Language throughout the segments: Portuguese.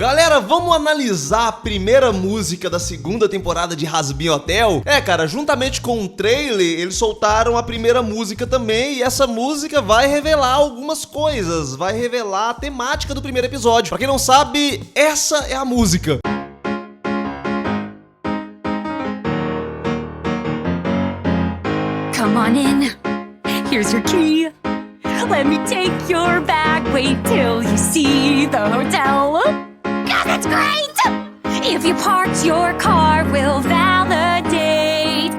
Galera, vamos analisar a primeira música da segunda temporada de Hazbin Hotel? Cara, juntamente com o trailer, eles soltaram a primeira música também, e essa música vai revelar algumas coisas, vai revelar a temática do primeiro episódio. Pra quem não sabe, essa é a música. Come on in, here's your key. Let me take your bag, wait till you see the hotel. God, that's great! If you parked your car, we'll validate.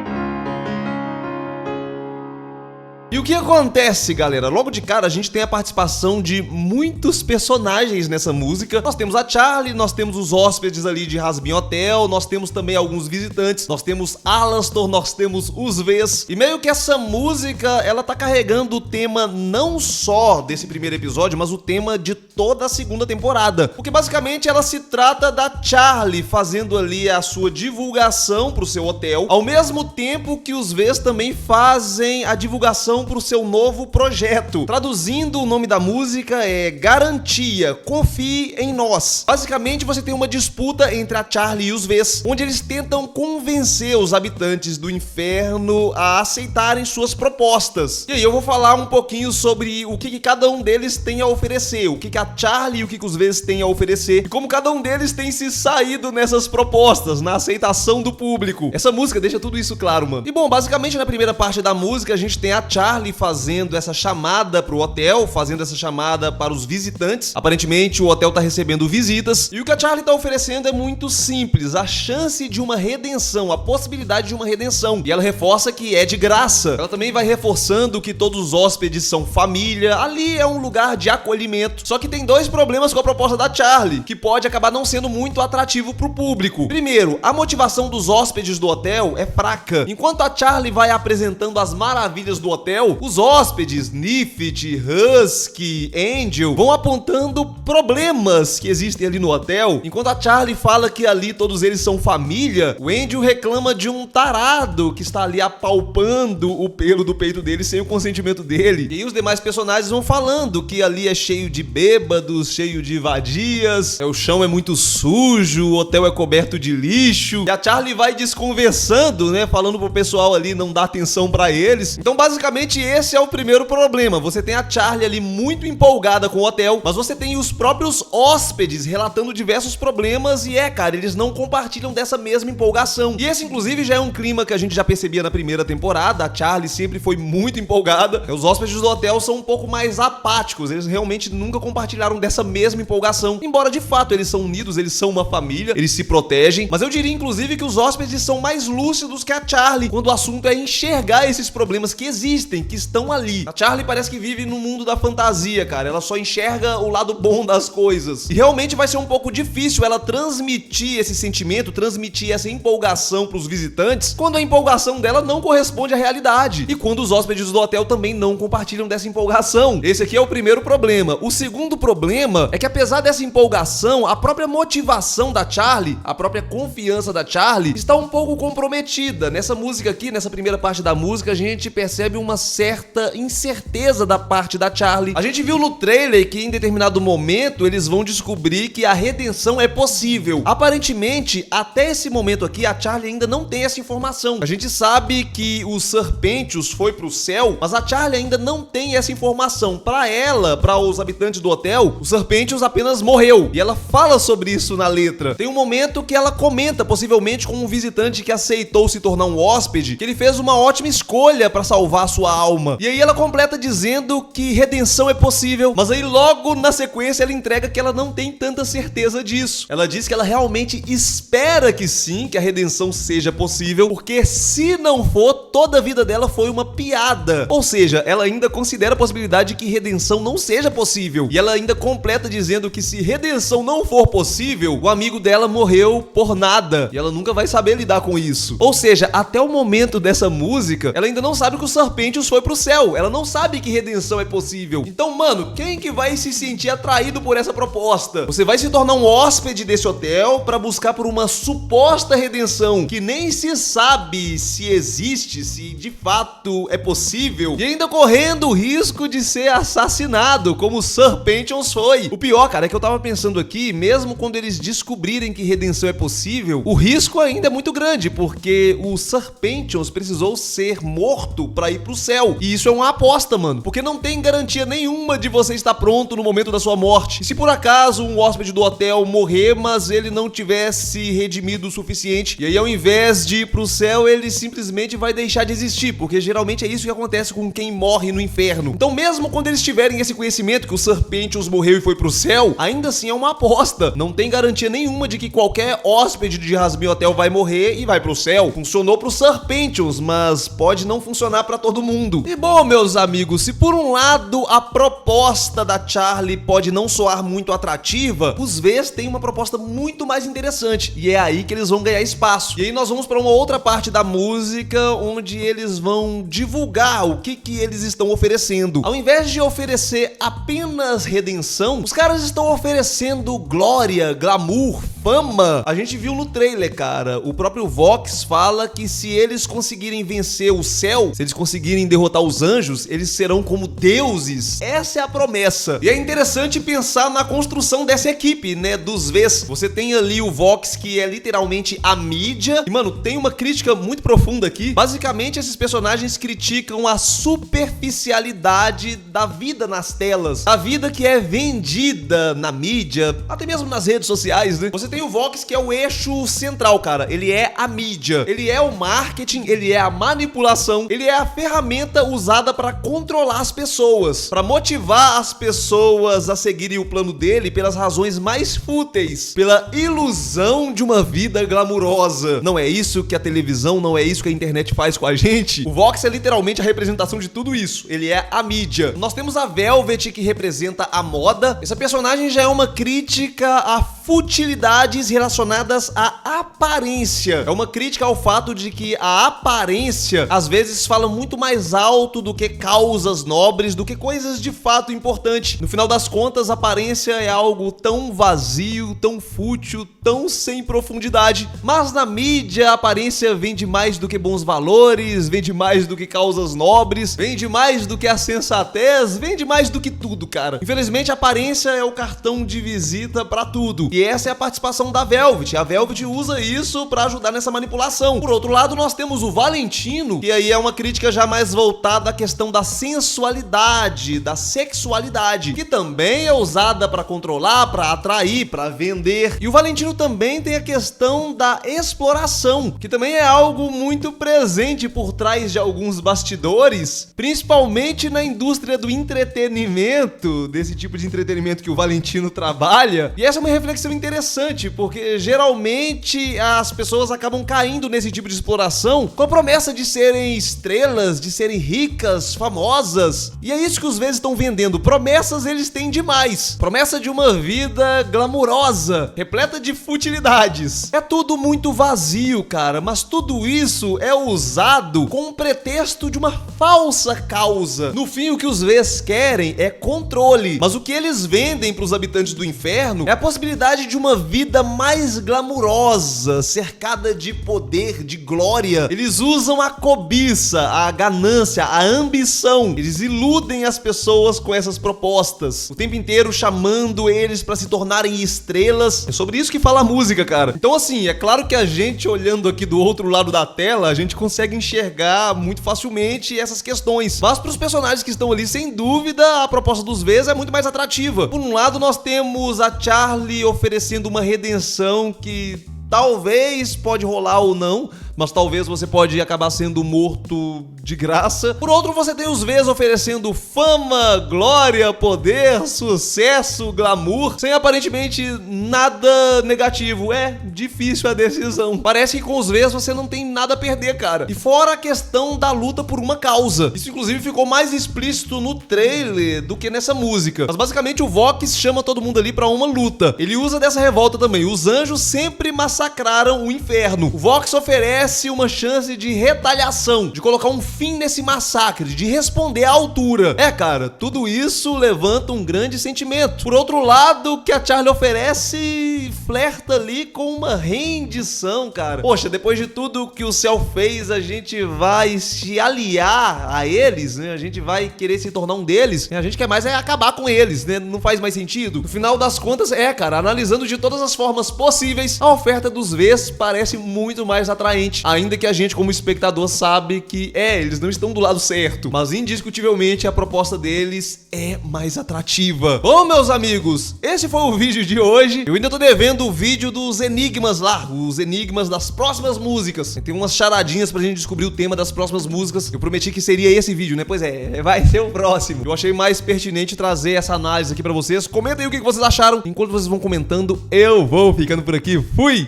E o que acontece, galera? Logo de cara a gente tem a participação de muitos personagens nessa música. Nós temos a Charlie, nós temos os hóspedes ali de Hazbin Hotel, nós temos também alguns visitantes, nós temos Alastor, nós temos os Vs. E meio que essa música, ela tá carregando o tema não só desse primeiro episódio, mas o tema de toda a segunda temporada. Porque basicamente ela se trata da Charlie fazendo ali a sua divulgação pro seu hotel, ao mesmo tempo que os Vs também fazem a divulgação pro seu novo projeto. Traduzindo, o nome da música é Garantia, Confie em Nós. Basicamente você tem uma disputa entre a Charlie e os Vs, onde eles tentam convencer os habitantes do inferno a aceitarem suas propostas. E aí eu vou falar um pouquinho sobre o que cada um deles tem a oferecer, o que a Charlie e o que os Vs têm a oferecer, e como cada um deles tem se saído nessas propostas, na aceitação do público. Essa música deixa tudo isso claro, mano. E bom, basicamente na primeira parte da música a gente tem a Charlie fazendo essa chamada pro hotel, fazendo essa chamada para os visitantes. Aparentemente o hotel tá recebendo visitas, e o que a Charlie tá oferecendo é muito simples: a chance de uma redenção, a possibilidade de uma redenção. E ela reforça que é de graça. Ela também vai reforçando que todos os hóspedes são família, ali é um lugar de acolhimento. Só que tem dois problemas com a proposta da Charlie, que pode acabar não sendo muito atrativo pro público. Primeiro, a motivação dos hóspedes do hotel é fraca. Enquanto a Charlie vai apresentando as maravilhas do hotel, os hóspedes, Nifty, Husky, Angel, vão apontando problemas que existem ali no hotel. Enquanto a Charlie fala que ali todos eles são família, o Angel reclama de um tarado que está ali apalpando o pelo do peito dele sem o consentimento dele. E aí os demais personagens vão falando que ali é cheio de bêbados, cheio de vadias, o chão é muito sujo, o hotel é coberto de lixo. E a Charlie vai desconversando, né, falando pro pessoal ali não dar atenção pra eles. Então basicamente esse é o primeiro problema. Você tem a Charlie ali muito empolgada com o hotel, mas você tem os próprios hóspedes relatando diversos problemas e cara, eles não compartilham dessa mesma empolgação. E esse inclusive já é um clima que a gente já percebia na primeira temporada. A Charlie sempre foi muito empolgada. Os hóspedes do hotel são um pouco mais apáticos, eles realmente nunca compartilharam dessa mesma empolgação, embora de fato eles são unidos, eles são uma família, eles se protegem. Mas eu diria inclusive que os hóspedes são mais lúcidos que a Charlie quando o assunto é enxergar esses problemas que existem, que estão ali. A Charlie parece que vive no mundo da fantasia, cara. Ela só enxerga o lado bom das coisas. E realmente vai ser um pouco difícil ela transmitir esse sentimento, transmitir essa empolgação pros visitantes, quando a empolgação dela não corresponde à realidade. E quando os hóspedes do hotel também não compartilham dessa empolgação. Esse aqui é o primeiro problema. O segundo problema é que apesar dessa empolgação, a própria motivação da Charlie, a própria confiança da Charlie, está um pouco comprometida. Nessa música aqui, nessa primeira parte da música, a gente percebe uma certa incerteza da parte da Charlie. A gente viu no trailer que em determinado momento eles vão descobrir que a redenção é possível. Aparentemente, até esse momento aqui, a Charlie ainda não tem essa informação. A gente sabe que o Serpentius foi pro céu, mas a Charlie ainda não tem essa informação. Pra ela, pra os habitantes do hotel, o Serpentius apenas morreu. E ela fala sobre isso na letra. Tem um momento que ela comenta, possivelmente com um visitante que aceitou se tornar um hóspede, que ele fez uma ótima escolha pra salvar a sua alma. E aí ela completa dizendo que redenção é possível, mas aí logo na sequência ela entrega que ela não tem tanta certeza disso. Ela diz que ela realmente espera que sim, que a redenção seja possível, porque se não for, toda a vida dela foi uma piada. Ou seja, ela ainda considera a possibilidade de que redenção não seja possível. E ela ainda completa dizendo que se redenção não for possível, o amigo dela morreu por nada. E ela nunca vai saber lidar com isso. Ou seja, até o momento dessa música, ela ainda não sabe que o Serpentius foi foi pro céu. Ela não sabe que redenção é possível. Então, mano, quem que vai se sentir atraído por essa proposta? Você vai se tornar um hóspede desse hotel pra buscar por uma suposta redenção que nem se sabe se existe, se de fato é possível, e ainda correndo o risco de ser assassinado, como o Sir Pentiums foi. O pior, cara, é que eu tava pensando aqui, mesmo quando eles descobrirem que redenção é possível, o risco ainda é muito grande, porque o Sir Pentiums precisou ser morto pra ir pro céu. E isso é uma aposta, mano, porque não tem garantia nenhuma de você estar pronto no momento da sua morte. E se por acaso um hóspede do hotel morrer, mas ele não tivesse redimido o suficiente, e aí ao invés de ir pro céu, ele simplesmente vai deixar de existir, porque geralmente é isso que acontece com quem morre no inferno. Então mesmo quando eles tiverem esse conhecimento que o Sir Pentiums morreu e foi pro céu, ainda assim é uma aposta. Não tem garantia nenhuma de que qualquer hóspede de Jasmine Hotel vai morrer e vai pro céu. Funcionou pro Sir Pentiums, mas pode não funcionar pra todo mundo. E bom, meus amigos, se por um lado a proposta da Charlie pode não soar muito atrativa, os Vs têm uma proposta muito mais interessante, e é aí que eles vão ganhar espaço. E aí nós vamos pra uma outra parte da música, onde eles vão divulgar o que eles estão oferecendo. Ao invés de oferecer apenas redenção, os caras estão oferecendo glória, glamour, fama. A gente viu no trailer, cara, o próprio Vox fala que se eles conseguirem vencer o céu, se eles conseguirem derrotar os anjos, eles serão como deuses. Essa é a promessa. E é interessante pensar na construção dessa equipe, né, dos Vs. Você tem ali o Vox, que é literalmente a mídia. E, mano, tem uma crítica muito profunda aqui. Basicamente, esses personagens criticam a superficialidade da vida nas telas, a vida que é vendida na mídia, até mesmo nas redes sociais, né? Você tem o Vox, que é o eixo central, cara. Ele é a mídia, ele é o marketing, ele é a manipulação, ele é a ferramenta usada para controlar as pessoas, para motivar as pessoas a seguirem o plano dele pelas razões mais fúteis, pela ilusão de uma vida glamurosa. Não é isso que a televisão, não é isso que a internet faz com a gente? O Vox é literalmente a representação de tudo isso. Ele é a mídia. Nós temos a Velvet, que representa a moda. Essa personagem já é uma crítica a futilidades relacionadas à aparência. É uma crítica ao fato de que a aparência às vezes fala muito mais alto do que causas nobres, do que coisas de fato importantes. No final das contas, a aparência é algo tão vazio, tão fútil, tão sem profundidade. Mas na mídia, a aparência vende mais do que bons valores, vende mais do que causas nobres, vende mais do que a sensatez, vende mais do que tudo, cara. Infelizmente, a aparência é o cartão de visita pra tudo. E essa é a participação da Velvet. A Velvet usa isso pra ajudar nessa manipulação. Por outro lado, nós temos o Valentino, que aí é uma crítica já mais voltada à questão da sensualidade, da sexualidade, que também é usada pra controlar, pra atrair, pra vender. E o Valentino também tem a questão da exploração, que também é algo muito presente por trás de alguns bastidores, principalmente na indústria do entretenimento, desse tipo de entretenimento que o Valentino trabalha. E essa é uma reflexão interessante, porque geralmente as pessoas acabam caindo nesse tipo de exploração com a promessa de serem estrelas, de serem ricas, famosas. E é isso que os vezes estão vendendo. Promessas eles têm demais. Promessa de uma vida glamurosa, repleta de futilidades. É tudo muito vazio, cara, mas tudo isso é usado com o pretexto de uma falsa causa. No fim, o que os Vs querem é controle, mas o que eles vendem para os habitantes do inferno é a possibilidade de uma vida mais glamurosa, cercada de poder, de glória. Eles usam a cobiça, a ganância, a ambição. Eles iludem as pessoas com essas propostas, o tempo inteiro chamando eles para se tornarem estrelas. É sobre isso que fala a música, cara. Então, assim, é claro que a gente, olhando aqui do outro lado da tela, a gente consegue enxergar muito facilmente essas questões. Mas para os personagens que estão ali, sem dúvida, a proposta dos Vs é muito mais atrativa. Por um lado, nós temos a Charlie oferecendo uma redenção que talvez pode rolar ou não, mas talvez você pode acabar sendo morto de graça. Por outro, você tem os Vs oferecendo fama, glória, poder, sucesso, glamour, sem aparentemente nada negativo. É difícil a decisão. Parece que com os Vs você não tem nada a perder, cara. E fora a questão da luta por uma causa. Isso, inclusive, ficou mais explícito no trailer do que nessa música. Mas, basicamente, o Vox chama todo mundo ali pra uma luta. Ele usa dessa revolta também. Os anjos sempre massacraram o inferno. O Vox oferece uma chance de retaliação, de colocar um fim nesse massacre, de responder à altura. Cara, tudo isso levanta um grande sentimento. Por outro lado, o que a Charlie oferece flerta ali com uma rendição, cara. Poxa, depois de tudo que o céu fez, a gente vai se aliar a eles, né? A gente vai querer se tornar um deles. A gente quer mais acabar com eles, né? Não faz mais sentido. No final das contas, cara, analisando de todas as formas possíveis, a oferta dos Vs parece muito mais atraente. Ainda que a gente, como espectador, sabe que, eles não estão do lado certo. Mas, indiscutivelmente, a proposta deles é mais atrativa. Bom, meus amigos, esse foi o vídeo de hoje. Eu ainda tô devendo o vídeo dos enigmas lá, os enigmas das próximas músicas. Tem umas charadinhas pra gente descobrir o tema das próximas músicas. Eu prometi que seria esse vídeo, né? Pois vai ser o próximo. Eu achei mais pertinente trazer essa análise aqui pra vocês. Comentem aí o que vocês acharam. Enquanto vocês vão comentando, eu vou ficando por aqui. Fui!